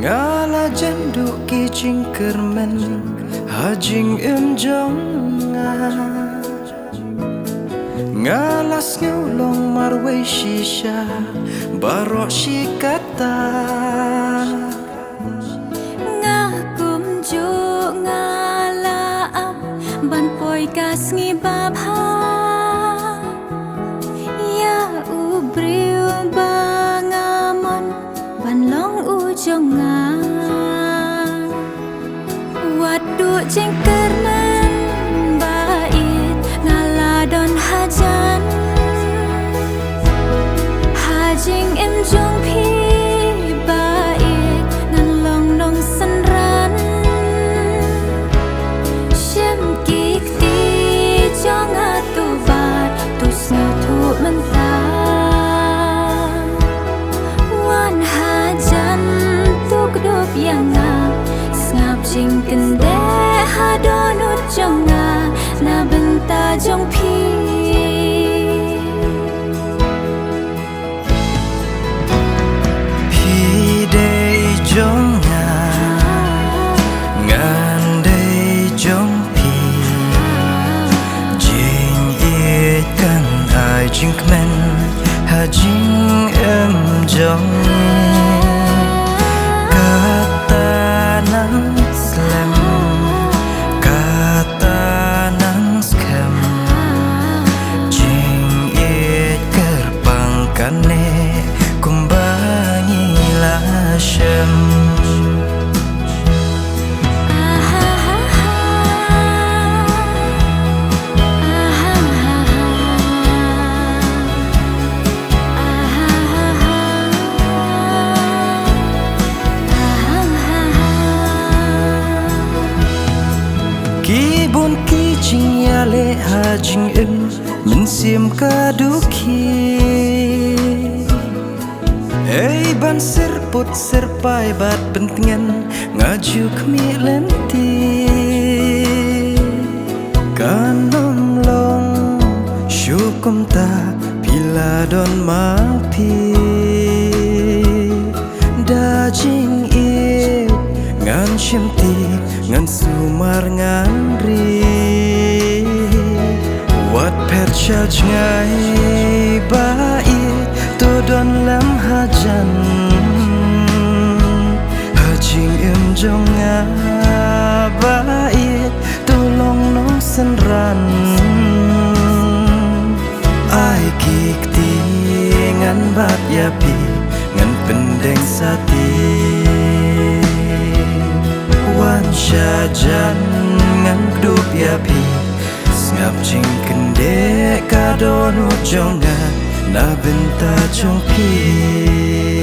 ngala jenduk ki jingkermen hajing jong ngalas ngulong marway shisha barok shikata ngakum jo ngalaap ban poi kas ngibabha ya ubriu bangamon ban long ujonga wadu jengkermen bait ngaladon hajan hajing jong pi bait ngan long nong senran shem kik ti jong atu bat tus tu mentah wan hajan tuk dop yang ngap jing kende hadonut jonga na benta jong pi jonga ngandai jongpi jing ikan ai jingmen hajing jong kata nang slem kata nang scam jing gerbang kane kumbangi lashem kibun kijing yale hajing mensim kaduki hey ban serput serpai bat pentingan ngaju kemi lenti kanom long syukum ta pila don mapi dajing it ngan shimti ngan sumar ngan ri wat perchaj ngai bait tu don lam hajan hajing jong bait tulong no senran ai kik ti ngan bat yapi ngan pendeng sati wan syajan ngan dup yapi ngap jing kende kadon jonga na benta jong pi